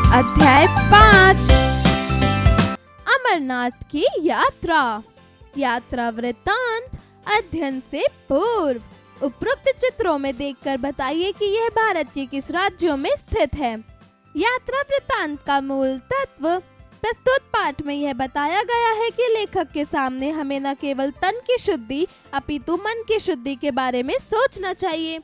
अध्याय 5 अमरनाथ की यात्रा। यात्रा वृत्तांत अध्ययन से पूर्व उपरोक्त चित्रों में देखकर बताइए कि यह भारत के किस राज्यों में स्थित है। यात्रा वृत्तांत का मूल तत्व प्रस्तुत पाठ में यह बताया गया है कि लेखक के सामने हमें न केवल तन की शुद्धि अपितु मन की शुद्धि के बारे में सोचना चाहिए।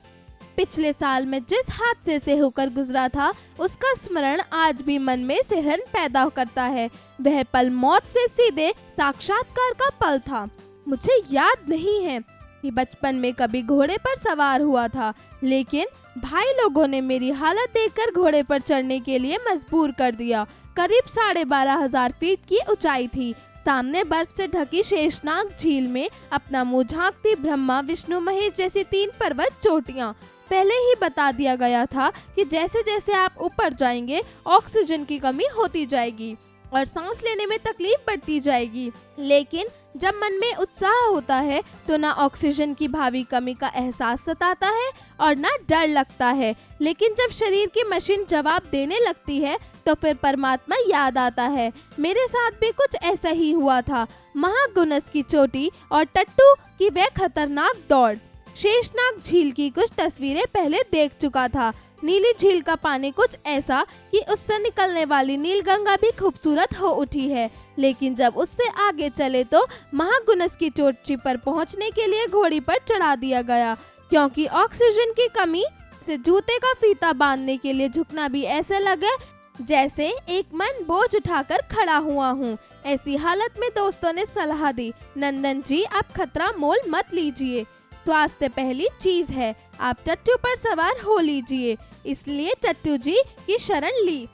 पिछले साल में जिस हादसे से होकर गुजरा था उसका स्मरण आज भी मन में सिहरन पैदा करता है। वह पल मौत से सीधे साक्षात्कार का पल था। मुझे याद नहीं है कि बचपन में कभी घोड़े पर सवार हुआ था, लेकिन भाई लोगों ने मेरी हालत देखकर घोड़े पर चढ़ने के लिए मजबूर कर दिया। करीब 12,500 फीट की ऊंचाई थी। सामने बर्फ से ढकी शेषनाग झील में अपना मुंह झांकती ब्रह्मा विष्णु महेश जैसी 3 पर्वत चोटियां। पहले ही बता दिया गया था कि जैसे जैसे आप ऊपर जाएंगे ऑक्सीजन की कमी होती जाएगी और सांस लेने में तकलीफ बढ़ती जाएगी। लेकिन जब मन में उत्साह होता है तो ना ऑक्सीजन की भावी कमी का एहसास सताता है और ना डर लगता है। लेकिन जब शरीर की मशीन जवाब देने लगती है तो फिर परमात्मा याद आता है। मेरे साथ भी कुछ ऐसा ही हुआ था। महागुनस की चोटी और टट्टू की वह खतरनाक दौड़। शेषनाग झील की कुछ तस्वीरें पहले देख चुका था। नीली झील का पानी कुछ ऐसा कि उससे निकलने वाली नीलगंगा भी खूबसूरत हो उठी है। लेकिन जब उससे आगे चले तो महागुनस की चोटी पर पहुंचने के लिए घोड़ी पर चढ़ा दिया गया, क्योंकि ऑक्सीजन की कमी से जूते का फीता बांधने के लिए झुकना भी ऐसे लगे जैसे एक मन बोझ उठाकर खड़ा हुआ हूँ। ऐसी हालत में दोस्तों ने सलाह दी, नंदन जी आप खतरा मोल मत लीजिए, स्वास्थ्य पहली चीज है, आप टट्टू पर सवार हो लीजिए। इसलिए टट्टू जी की शरण ली।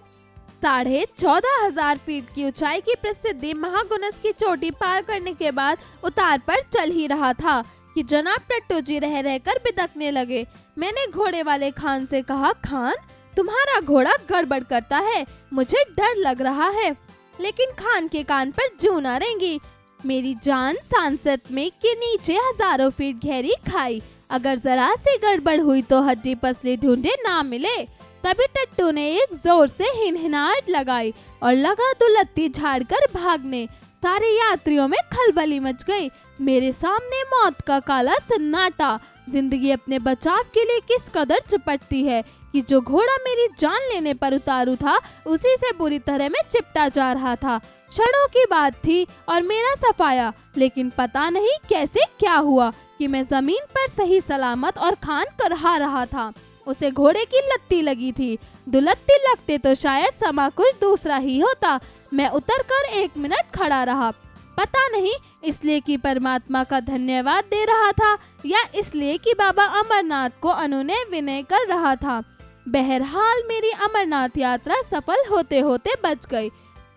14,500 फीट की ऊंचाई की प्रसिद्धि महागुनस की चोटी पार करने के बाद उतार पर चल ही रहा था कि जनाब टट्टू जी रह रहकर बिदकने लगे। मैंने घोड़े वाले खान से कहा, खान तुम्हारा घोड़ा गड़बड़ करता है, मुझे डर लग रहा है। लेकिन खान के कान पर जूं न रेंगी। मेरी जान सांसत में के नीचे हजारों फीट गहरी खाई, अगर जरा सी गड़बड़ हुई तो हड्डी पसली ढूंढे ना मिले। तभी टट्टू ने एक जोर से हिनहिनाहट लगाई और लगा दुलत्ती झाड़कर भागने। सारे यात्रियों में खलबली मच गई। मेरे सामने मौत का काला सन्नाटा। जिंदगी अपने बचाव के लिए किस कदर चिपटती है कि जो घोड़ा मेरी जान लेने पर उतारू था उसी से बुरी तरह में चिपटा जा रहा था। क्षणों की बात थी और मेरा सफाया, लेकिन पता नहीं कैसे क्या हुआ कि मैं जमीन पर सही सलामत और खान करहा रहा था। उसे घोड़े की लत्ती लगी थी। दुलत्ती लगते तो शायद समा कुछ दूसरा ही होता। मैं उतरकर 1 मिनट खड़ा रहा, पता नहीं इसलिए कि परमात्मा का धन्यवाद दे रहा था या इसलिए कि बाबा अमरनाथ को अनुनय विनय कर रहा था। बहरहाल मेरी अमरनाथ यात्रा सफल होते होते बच गई।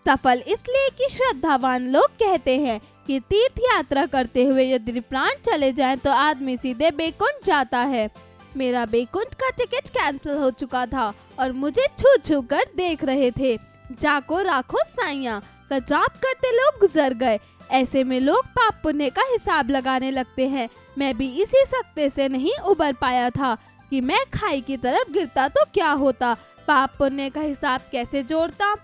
सफल इसलिए कि श्रद्धावान लोग कहते हैं कि तीर्थ यात्रा करते हुए यदि प्राण चले जाएं तो आदमी सीधे बैकुंठ जाता है। मेरा बैकुंठ का टिकट कैंसिल हो चुका था और मुझे छू छू कर देख रहे थे। जाको राखो साइयां का जाप करते लोग गुजर गए। ऐसे में लोग पाप पुण्य का हिसाब लगाने लगते हैं। मैं भी इसी सकते से नहीं उबर पाया था कि मैं खाई की तरफ गिरता तो क्या होता, पाप पुण्य का हिसाब कैसे जोड़ता।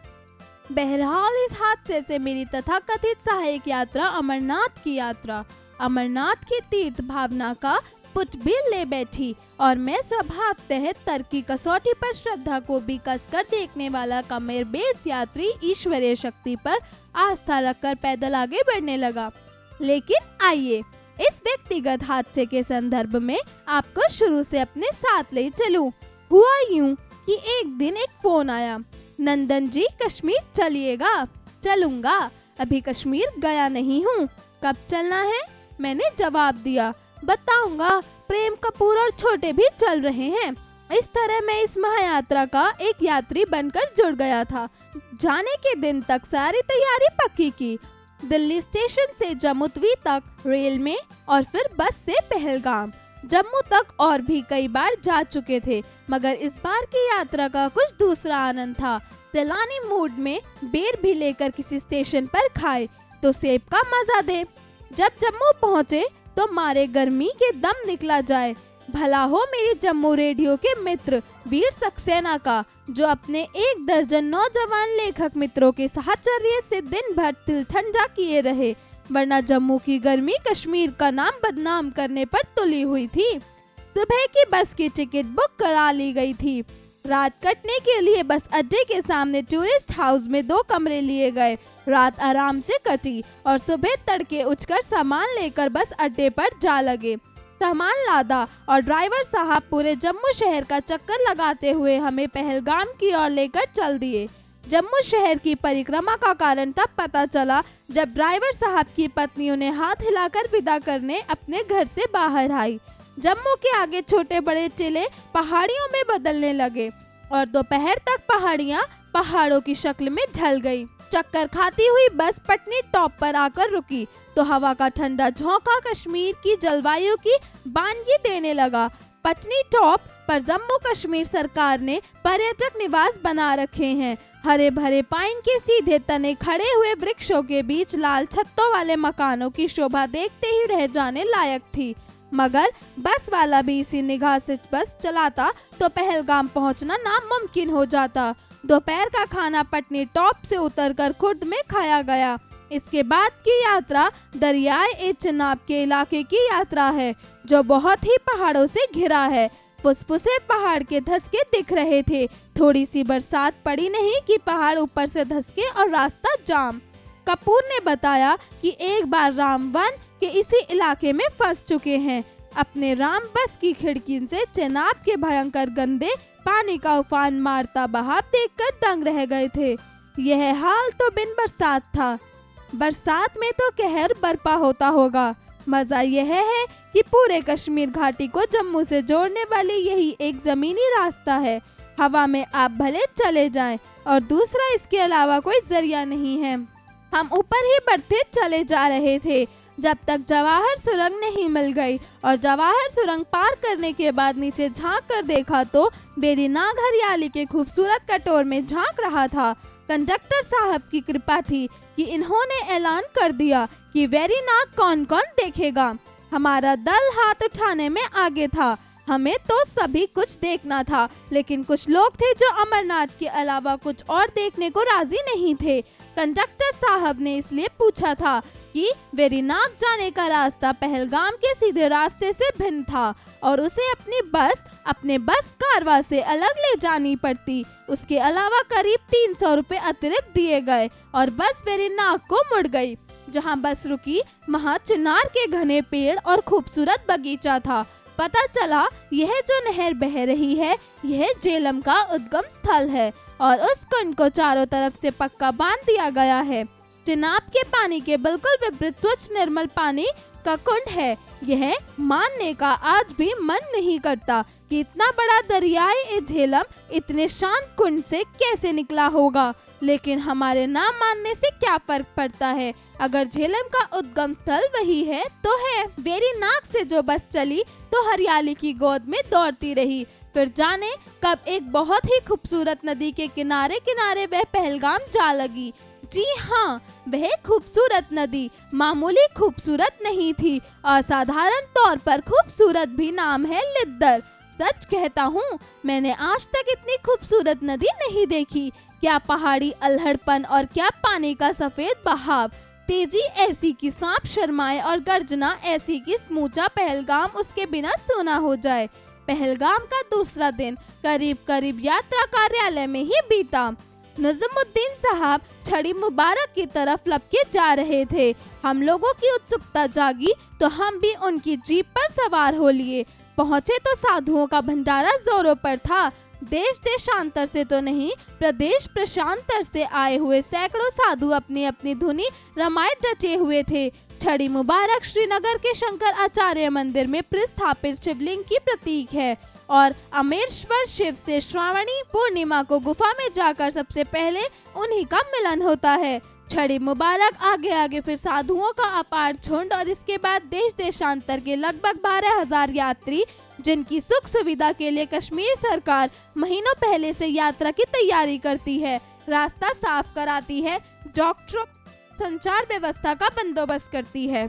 बहरहाल इस हादसे से मेरी तथाकथित सहायक यात्रा अमरनाथ की यात्रा अमरनाथ की तीर्थ भावना का पुट भी ले बैठी और मैं स्वभावतः तर्क की कसौटी पर श्रद्धा को भी कसकर देखने वाला कमेर बेस यात्री ईश्वरीय शक्ति पर आस्था रखकर पैदल आगे बढ़ने लगा। लेकिन आइए इस व्यक्तिगत हादसे के संदर्भ में आपको शुरू से अपने साथ ले चलूं। हुआ यूं कि एक दिन एक फोन आया, नंदन जी कश्मीर चलिएगा। चलूंगा, अभी कश्मीर गया नहीं हूँ, कब चलना है? मैंने जवाब दिया, बताऊंगा, प्रेम कपूर और छोटे भी चल रहे हैं। इस तरह मैं इस महायात्रा का एक यात्री बनकर जुड़ गया था। जाने के दिन तक सारी तैयारी पक्की की। दिल्ली स्टेशन से जम्मू तक रेल में और फिर बस से पहलगाम। जम्मू तक और भी कई बार जा चुके थे, मगर इस बार की यात्रा का कुछ दूसरा आनंद था। सैलानी मूड में बेर भी लेकर किसी स्टेशन पर खाए तो सेब का मजा दे। जब जम्मू पहुँचे तो मारे गर्मी के दम निकला जाए। भला हो मेरी जम्मू रेडियो के मित्र वीर सक्सेना का, जो अपने 1 दर्जन नौजवान लेखक मित्रों के साहचर्य से दिन भर तिल ठंडा किए रहे, वरना जम्मू की गर्मी कश्मीर का नाम बदनाम करने पर तुली हुई थी। सुबह की बस की टिकट बुक करा ली गई थी। रात कटने के लिए बस अड्डे के सामने टूरिस्ट हाउस में 2 कमरे लिए गए। रात आराम से कटी और सुबह तड़के उठकर सामान लेकर बस अड्डे पर जा लगे। सामान लादा और ड्राइवर साहब पूरे जम्मू शहर का चक्कर लगाते हुए हमें पहलगाम की ओर लेकर चल दिए। जम्मू शहर की परिक्रमा का कारण तब पता चला जब ड्राइवर साहब की पत्नी उन्हें हाथ हिलाकर विदा करने अपने घर से बाहर आई। जम्मू के आगे छोटे बड़े टीले पहाड़ियों में बदलने लगे और दोपहर तक पहाड़ियाँ पहाड़ों की शक्ल में ढल गई। चक्कर खाती हुई बस पटनी टॉप पर आकर रुकी तो हवा का ठंडा झोंका कश्मीर की जलवायु की बानगी देने लगा। पटनी टॉप पर जम्मू कश्मीर सरकार ने पर्यटक निवास बना रखे हैं। हरे भरे पाइन के सीधे तने खड़े हुए वृक्षों के बीच लाल छत्तों वाले मकानों की शोभा देखते ही रह जाने लायक थी। मगर बस वाला भी इसी निगाह से बस चलाता तो पहलगाम पहुंचना नामुमकिन हो जाता। दोपहर का खाना पटनी टॉप से उतरकर खुर्द में खाया गया। इसके बाद की यात्रा दरियाए चिनाब के इलाके की यात्रा है, जो बहुत ही पहाड़ों से घिरा है। फुसफुसे पहाड़ के धसके दिख रहे थे। थोड़ी सी बरसात पड़ी नहीं कि पहाड़ ऊपर से धसके और रास्ता जाम। कपूर ने बताया कि एक बार रामवन के इसी इलाके में फंस चुके हैं। अपने राम बस की खिड़की से चिनाब के भयंकर गंदे पानी का उफान मारता बहाव देखकर दंग रह गए थे। यह हाल तो बिन बरसात था। बरसात में तो कहर बरपा होता होगा। मजा यह है कि पूरे कश्मीर घाटी को जम्मू से जोड़ने वाली यही एक जमीनी रास्ता है। हवा में आप भले चले जाएं और दूसरा इसके अलावा कोई जरिया नहीं है। हम ऊपर ही बढ़ते चले जा रहे थे जब तक जवाहर सुरंग नहीं मिल गई, और जवाहर सुरंग पार करने के बाद नीचे झांक कर देखा तो वेरीनाग हरियाली के खूबसूरत कटोर में झांक रहा था। कंडक्टर साहब की कृपा थी कि इन्होंने ऐलान कर दिया कि वेरीनाग कौन कौन देखेगा। हमारा दल हाथ उठाने में आगे था। हमें तो सभी कुछ देखना था, लेकिन कुछ लोग थे जो अमरनाथ के अलावा कुछ और देखने को राजी नहीं थे। कंडक्टर साहब ने इसलिए पूछा था कि वेरीनाग जाने का रास्ता पहलगाम के सीधे रास्ते से भिन्न था और उसे अपने बस कारवा से अलग ले जानी पड़ती। उसके अलावा करीब 300 रुपए अतिरिक्त दिए गए और बस वेरीनाग को मुड़ गई। जहां बस रुकी वहां चिनार के घने पेड़ और खूबसूरत बगीचा था। पता चला यह जो नहर बह रही है यह झेलम का उद्गम स्थल है और उस कुंड को चारों तरफ से पक्का बांध दिया गया है। चिनाब के पानी के बिल्कुल विपरीत स्वच्छ निर्मल पानी का कुंड है। यह मानने का आज भी मन नहीं करता कि इतना बड़ा दरियाए झेलम इतने शांत कुंड से कैसे निकला होगा, लेकिन हमारे ना मानने से क्या फर्क पड़ता है। अगर झेलम का उद्गम स्थल वही है तो है। वेरीनाग से जो बस चली तो हरियाली की गोद में दौड़ती रही। फिर जाने कब एक बहुत ही खूबसूरत नदी के किनारे किनारे वह पहलगाम जा लगी। जी हाँ, वह खूबसूरत नदी मामूली खूबसूरत नहीं थी, असाधारण तौर पर खूबसूरत भी। नाम है लिद्दर। सच कहता हूँ, मैंने आज तक इतनी खूबसूरत नदी नहीं देखी। क्या पहाड़ी अल्हड़पन और क्या पानी का सफेद बहाव। तेजी ऐसी कि सांप शर्माए और गर्जना ऐसी कि समूचा पहलगाम उसके बिना सूना हो जाए। पहलगाम का दूसरा दिन करीब यात्रा कार्यालय में ही बीता। नजमुद्दीन साहब छड़ी मुबारक की तरफ लपके जा रहे थे। हम लोगों की उत्सुकता जागी तो हम भी उनकी जीप पर सवार हो लिए। पहुंचे तो साधुओं का भंडारा जोरों पर था। देश देशांतर से तो नहीं, प्रदेश प्रशांतर से आए हुए सैकड़ों साधु अपनी अपनी धुनी रमाए डटे हुए थे। छड़ी मुबारक श्रीनगर के शंकर आचार्य मंदिर में प्रतिष्ठापित शिवलिंग की प्रतीक है और अमेश्वर शिव से श्रावणी पूर्णिमा को गुफा में जाकर सबसे पहले उन्हीं का मिलन होता है। छड़ी मुबारक आगे आगे फिर साधुओं का अपार झुंड और इसके बाद देश देशांतर के लगभग 12,000 यात्री, जिनकी सुख सुविधा के लिए कश्मीर सरकार महीनों पहले से यात्रा की तैयारी करती है, रास्ता साफ कराती है, डॉक्टरों संचार व्यवस्था का बंदोबस्त करती है।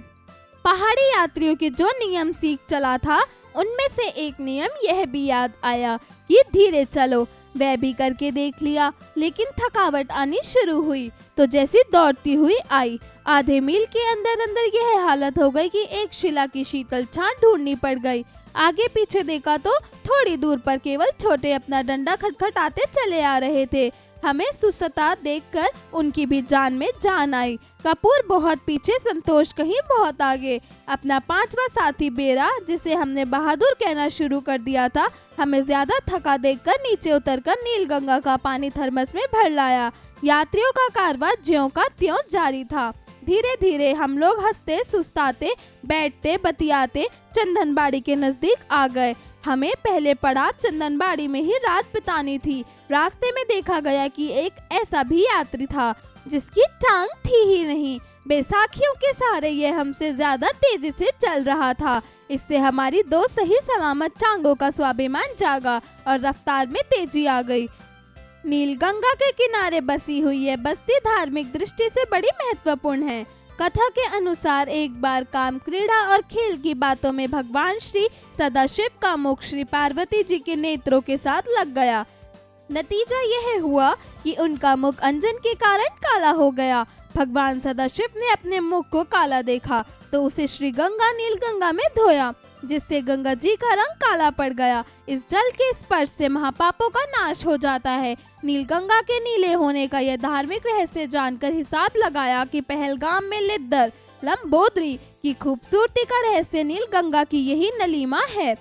पहाड़ी यात्रियों के जो नियम सीख चला था उनमें से एक नियम यह भी याद आया कि धीरे चलो। वह भी करके देख लिया, लेकिन थकावट आनी शुरू हुई तो जैसी दौड़ती हुई आई। आधे मील के अंदर अंदर यह हालत हो गई कि एक शिला की शीतल छान ढूंढनी पड़ गई। आगे पीछे देखा तो थोड़ी दूर पर केवल छोटे अपना डंडा खटखटाते चले आ रहे थे। हमें सुसता देखकर उनकी भी जान में जान आई। कपूर बहुत पीछे, संतोष कहीं बहुत आगे। अपना पांचवा साथी बेरा, जिसे हमने बहादुर कहना शुरू कर दिया था, हमें ज्यादा थका देखकर नीचे उतरकर नीलगंगा का पानी थर्मस में भर लाया। यात्रियों का कारवां ज्यों का त्यों जारी था। धीरे धीरे हम लोग हंसते, सुस्ताते, बैठते, बतियाते चंदनबाड़ी के नजदीक आ गए। हमें पहले पड़ाव चंदनबाड़ी में ही रात बितानी थी। रास्ते में देखा गया कि एक ऐसा भी यात्री था जिसकी टांग थी ही नहीं। बैसाखियों के सहारे यह हमसे ज्यादा तेजी से चल रहा था। इससे हमारी दो सही सलामत टांगों का स्वाभिमान जागा और रफ्तार में तेजी आ गई। नीलगंगा के किनारे बसी हुई यह बस्ती धार्मिक दृष्टि से बड़ी महत्वपूर्ण है। कथा के अनुसार एक बार काम, क्रीड़ा और खेल की बातों में भगवान श्री सदाशिव का मुख श्री पार्वती जी के नेत्रों के साथ लग गया। नतीजा यह हुआ कि उनका मुख अंजन के कारण काला हो गया। भगवान सदाशिव ने अपने मुख को काला देखा तो उसे श्री गंगा नीलगंगा में धोया, जिससे गंगा जी का रंग काला पड़ गया। इस जल के स्पर्श से महापापों का नाश हो जाता है। नीलगंगा के नीले होने का यह धार्मिक रहस्य जानकर हिसाब लगाया कि पहलगाम में लिद्दर लंबोदरी की खूबसूरती का रहस्य नीलगंगा की यही नलीमा है।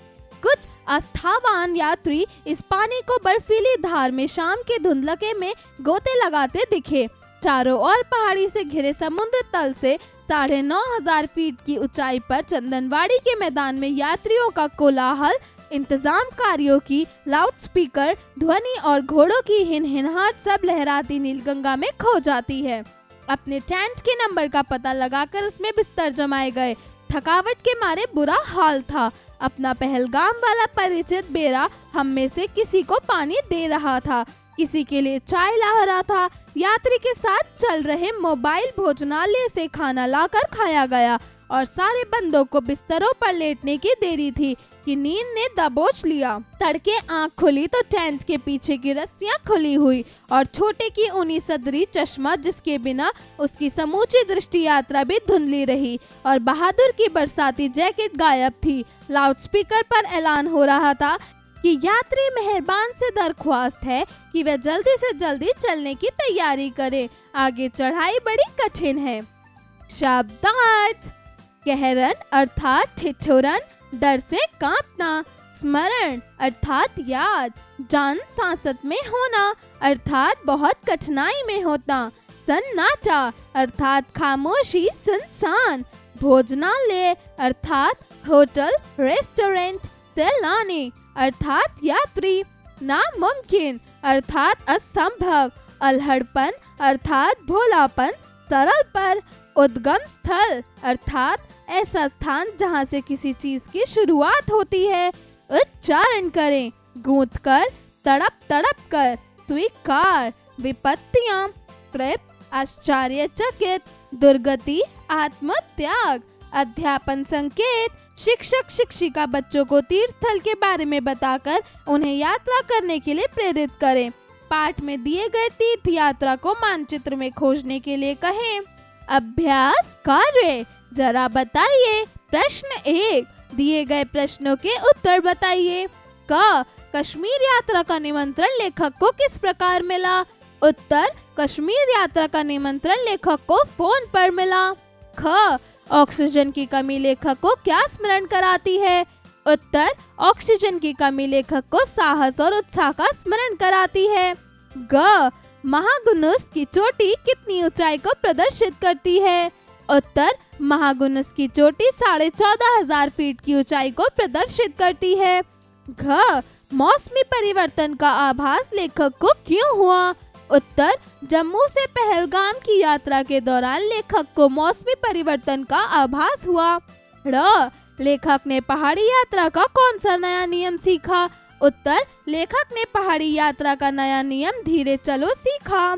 कुछ आस्थावान यात्री इस पानी को बर्फीली धार में शाम के धुंधलके में गोते लगाते दिखे। चारों ओर पहाड़ी से घिरे समुद्र तल से 9,500 फीट की ऊंचाई पर चंदनबाड़ी के मैदान में यात्रियों का कोलाहल, इंतजाम कारियों की लाउडस्पीकर ध्वनि और घोड़ों की हिनहिनाहट सब लहराती नीलगंगा में खो जाती है। अपने टेंट के नंबर का पता लगाकर उसमें बिस्तर जमाए गए। थकावट के मारे बुरा हाल था। अपना पहलगाम वाला परिचित बेरा हम में से किसी को पानी दे रहा था, किसी के लिए चाय ला रहा था। यात्री के साथ चल रहे मोबाइल भोजनालय से खाना लाकर खाया गया और सारे बंदों को बिस्तरों पर लेटने की देरी थी कि नींद ने दबोच लिया। तड़के आंख खुली तो टेंट के पीछे की रस्सियां खुली हुई और छोटे की ऊनी सदरी चश्मा, जिसके बिना उसकी समूची दृष्टि यात्रा भी धुंधली रही, और बहादुर की बरसाती जैकेट गायब थी। लाउडस्पीकर पर ऐलान हो रहा था कि यात्री मेहरबान से दरख्वास्त है कि वे जल्दी से जल्दी चलने की तैयारी करें, आगे चढ़ाई बड़ी कठिन है। शब्दार्थ: कहरन अर्थात ठिठुरन, डर से कांपना। स्मरण अर्थात याद। जान सांसत में होना अर्थात बहुत कठिनाई में होता। सन्नाटा अर्थात खामोशी, सुनसान। भोजनालय अर्थात होटल, रेस्टोरेंट। सैलानी अर्थात यात्री। नामुमकिन अर्थात असंभव। अल्हड़पन अर्थात भोलापन, सरल पर। उद्गम स्थल अर्थात ऐसा स्थान जहाँ से किसी चीज की शुरुआत होती है। उच्चारण करें: गूंथ कर, तड़प तड़प कर। स्वीकार: विपत्तियां, तृप्त, आश्चर्यचकित, दुर्गति, आत्मत्याग। अध्यापन संकेत: शिक्षक शिक्षिका बच्चों को तीर्थ स्थल के बारे में बताकर उन्हें यात्रा करने के लिए प्रेरित करें। पाठ में दिए गए तीर्थ यात्रा को मानचित्र में खोजने के लिए कहें। अभ्यास कार्य: जरा बताइए। प्रश्न 1, दिए गए प्रश्नों के उत्तर बताइए। क, कश्मीर यात्रा का निमंत्रण लेखक को किस प्रकार मिला? उत्तर: कश्मीर यात्रा का निमंत्रण लेखक को फोन पर मिला। ख, ऑक्सीजन की कमी लेखक को क्या स्मरण कराती है? उत्तर: ऑक्सीजन की कमी लेखक को साहस और उत्साह का स्मरण कराती है। ग, महागुनुस की चोटी कितनी ऊंचाई को प्रदर्शित करती है? उत्तर: महागुनुस की चोटी 14,500 फीट की ऊंचाई को प्रदर्शित करती है। घ, मौसमी परिवर्तन का आभास लेखक को क्यों हुआ? उत्तर: जम्मू से पहलगाम की यात्रा के दौरान लेखक को मौसमी परिवर्तन का आभास हुआ। ड़, लेखक ने पहाड़ी यात्रा का कौन सा नया नियम सीखा? उत्तर: लेखक ने पहाड़ी यात्रा का नया नियम धीरे चलो सीखा।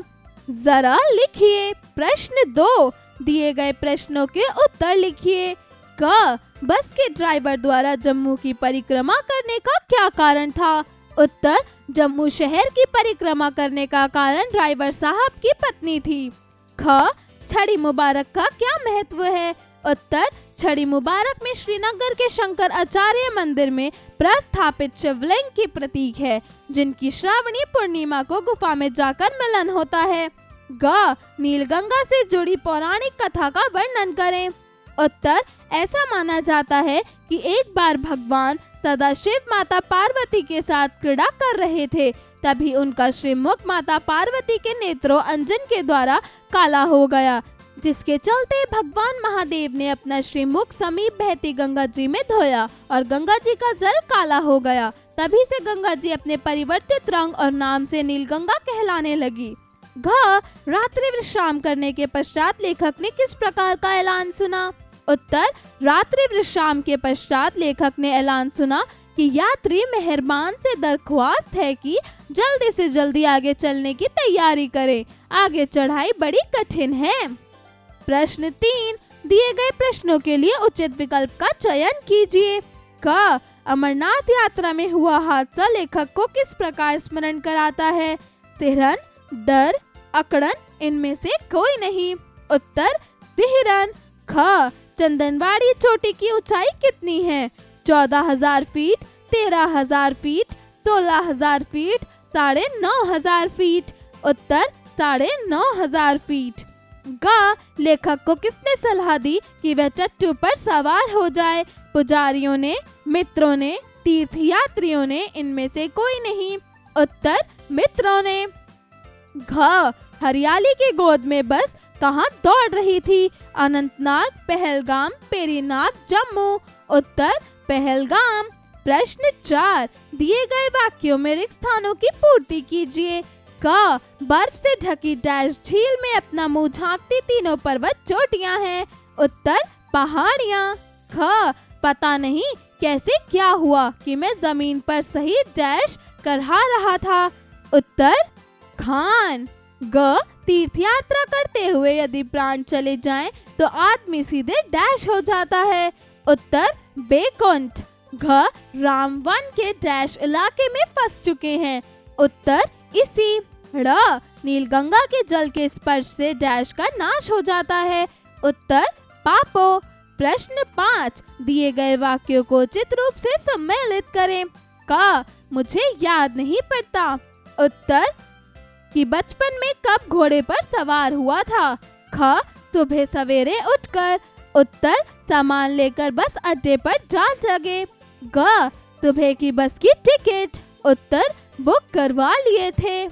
जरा लिखिए। प्रश्न 2, दिए गए प्रश्नों के उत्तर लिखिए। क, बस के ड्राइवर द्वारा जम्मू की परिक्रमा करने का क्या कारण था? उत्तर, जम्मू शहर की परिक्रमा करने का कारण ड्राइवर साहब की पत्नी थी। ख, छड़ी मुबारक का क्या महत्व है? उत्तर, छड़ी मुबारक में श्रीनगर के शंकर आचार्य मंदिर में प्रस्थापित शिवलिंग की प्रतीक है, जिनकी श्रावणी पूर्णिमा को गुफा में जाकर मिलन होता है। ग, नीलगंगा से जुड़ी पौराणिक कथा का वर्णन करें। उत्तर, ऐसा माना जाता है कि एक बार भगवान सदाशिव माता पार्वती के साथ क्रीड़ा कर रहे थे, तभी उनका श्रीमुख माता पार्वती के नेत्रों अंजन के द्वारा काला हो गया, जिसके चलते भगवान महादेव ने अपना श्रीमुख समीप बहती गंगा जी में धोया और गंगा जी का जल काला हो गया। तभी से गंगा जी अपने परिवर्तित रंग और नाम से नीलगंगा कहलाने लगी। घ, रात्रि विश्राम करने के पश्चात लेखक ने किस प्रकार का ऐलान सुना? उत्तर, रात्रि विश्राम के पश्चात लेखक ने ऐलान सुना कि यात्री मेहरबान से दरख्वास्त है कि जल्दी से जल्दी आगे चलने की तैयारी करें, आगे चढ़ाई बड़ी कठिन है। प्रश्न 3, दिए गए प्रश्नों के लिए उचित विकल्प का चयन कीजिए। क, अमरनाथ यात्रा में हुआ हादसा लेखक को किस प्रकार स्मरण कराता है? सिहरन, डर, अकड़न, इनमें से कोई नहीं। उत्तर, सिहरन। ख, चंदनवाड़ी चोटी की ऊंचाई कितनी है? 14,000 फीट, 13,000 फीट, 16,000 फीट, 9,500 फीट। उत्तर, 9,500 फीट। ग, लेखक को किसने सलाह दी कि वह चट्टू पर सवार हो जाए? पुजारियों ने, मित्रों ने, तीर्थयात्रियों ने, इनमें से कोई नहीं। उत्तर, मित्रों ने। घ, हरियाली की गोद में बस कहाँ दौड़ रही थी? अनंतनाग, पहलगाम, पेरीनाग, जम्मू। उत्तर, पहलगाम। प्रश्न 4, दिए गए वाक्यों में रिक्त स्थानों की पूर्ति कीजिए। क, बर्फ से ढकी डैश झील में अपना मुंह झांकती तीनों पर्वत चोटियां हैं। उत्तर, पहाड़ियां। ख, पता नहीं कैसे क्या हुआ कि मैं जमीन पर सही डैश करहा रहा था। उत्तर, खान। ग, तीर्थ यात्रा करते हुए यदि प्राण चले जाएं तो आदमी सीधे डैश हो जाता है। उत्तर, बेकुंठ। घ, रामवन के डैश इलाके में फंस चुके हैं। उत्तर, इसी। ड़, नीलगंगा के जल के स्पर्श से डैश का नाश हो जाता है। उत्तर, पापों। प्रश्न 5, दिए गए वाक्यों को उचित रूप से सम्मिलित करें। क, मुझे याद नहीं पड़ता। उत्तर, कि बचपन में कब घोड़े पर सवार हुआ था। ख, सुबह सवेरे उठकर। उत्तर, सामान लेकर बस अड्डे पर जा लगे। ग, सुबह की बस की टिकट। उत्तर, बुक करवा लिए थे।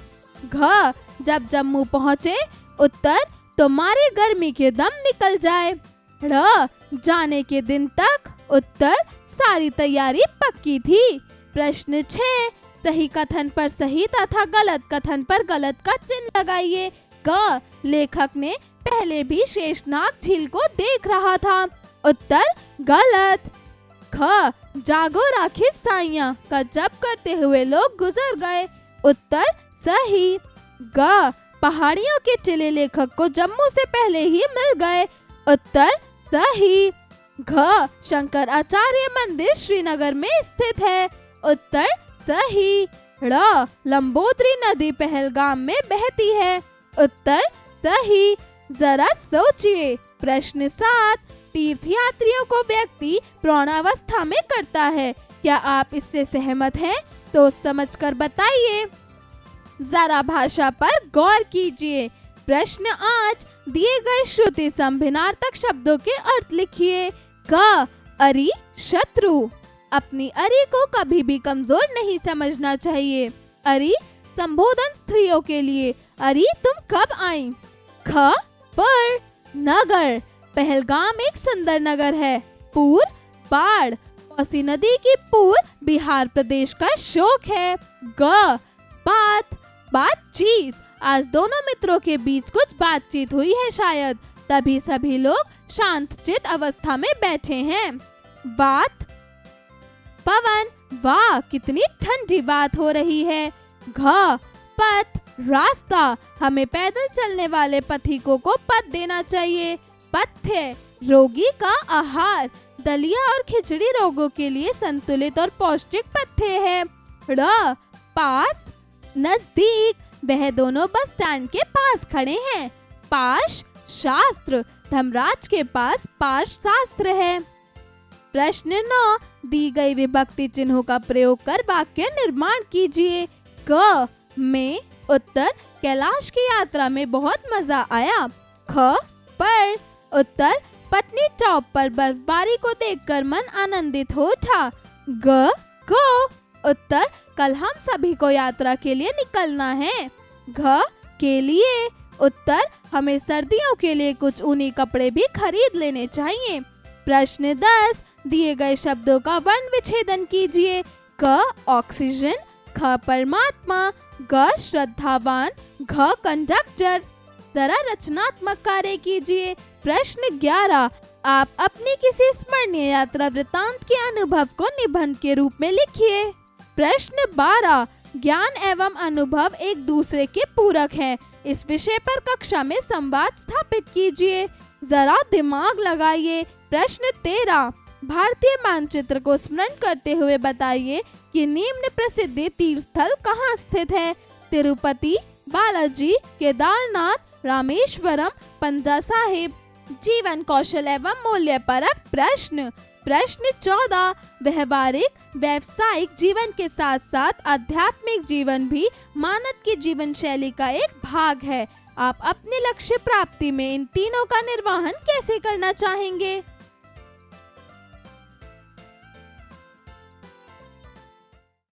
घ, जब जम्मू पहुँचे। उत्तर, तुम्हारे गर्मी के दम निकल जाए। ड़, जाने के दिन तक। उत्तर, सारी तैयारी पक्की थी। प्रश्न 6, सही कथन पर सही तथा गलत कथन पर गलत का चिन्ह लगाइए। क, लेखक ने पहले भी शेषनाग झील को देख रहा था। उत्तर, गलत। ख, जागो राखी साइयां का जप करते हुए लोग गुजर गए। उत्तर, सही। ग, पहाड़ियों के टिले लेखक को जम्मू से पहले ही मिल गए। उत्तर, सही। घ, शंकर आचार्य मंदिर श्रीनगर में स्थित है। उत्तर, सही। ड़, लंबोदरी नदी पहलगाम में बहती है। उत्तर, सही। जरा सोचिए। प्रश्न 7, तीर्थयात्रियों को व्यक्ति प्रौढ़ावस्था में करता है। क्या आप इससे सहमत हैं? तो समझकर बताइए। जरा भाषा पर गौर कीजिए। प्रश्न 8, दिए गए श्रुति संभिनार्थक शब्दों के अर्थ लिखिए। क, अरि, शत्रु। अपनी अरि को कभी भी कमजोर नहीं समझना चाहिए। अरि, संबोधन स्त्रियों के लिए। अरि, तुम कब आई? ख, पर, नगर। पहलगाम एक सुंदर नगर है। पूर, बाढ़। कोसी नदी की पूर बिहार प्रदेश का शोक है। ग, बात, बातचीत। आज दोनों मित्रों के बीच कुछ बातचीत हुई है शायद, तभी सभी लोग शांतचित अवस्था में बैठे हैं। बात, पवन, वाह कितनी ठंडी बात हो रही है। घ, पथ, रास्ता। हमें पैदल चलने वाले पथिकों को पथ देना चाहिए। पथ्य, रोगी का आहार। दलिया और खिचड़ी रोगों के लिए संतुलित और पौष्टिक पथ्य है। ड़, पास, नजदीक, वह दोनों बस स्टैंड के पास खड़े हैं। पाश, शास्त्र, धर्मराज के पास पाश शास्त्र है। प्रश्न 9, दी गई विभक्ति चिन्हों का प्रयोग कर वाक्य निर्माण कीजिए। क में उत्तर, कैलाश की यात्रा में बहुत मजा आया। ख पर उत्तर, पत्नी टॉप पर बर्फबारी को देखकर मन आनंदित हो उठा। ग को उत्तर, कल हम सभी को यात्रा के लिए निकलना है। घ के लिए उत्तर, हमें सर्दियों के लिए कुछ ऊनी कपड़े भी खरीद लेने चाहिए। प्रश्न 10, दिए गए शब्दों का वर्ण विच्छेदन कीजिए। क ऑक्सीजन, ख परमात्मा, ग श्रद्धावान, घ कंडक्टर। जरा रचनात्मक कार्य कीजिए। प्रश्न 11, आप अपनी किसी स्मरणीय यात्रा वृत्तांत के अनुभव को निबंध के रूप में लिखिए। प्रश्न 12, ज्ञान एवं अनुभव एक दूसरे के पूरक हैं। इस विषय पर कक्षा में संवाद स्थापित कीजिए। जरा दिमाग लगाइए। प्रश्न 13, भारतीय मानचित्र को स्मरण करते हुए बताइए कि निम्न प्रसिद्ध तीर्थ स्थल कहाँ स्थित है। तिरुपति, बालाजी, केदारनाथ, रामेश्वरम, पंजा साहिब। जीवन कौशल एवं मूल्य परक प्रश्न। प्रश्न 14, व्यवहारिक व्यावसायिक जीवन के साथ साथ आध्यात्मिक जीवन भी मानव की जीवन शैली का एक भाग है। आप अपने लक्ष्य प्राप्ति में इन तीनों का निर्वहन कैसे करना चाहेंगे?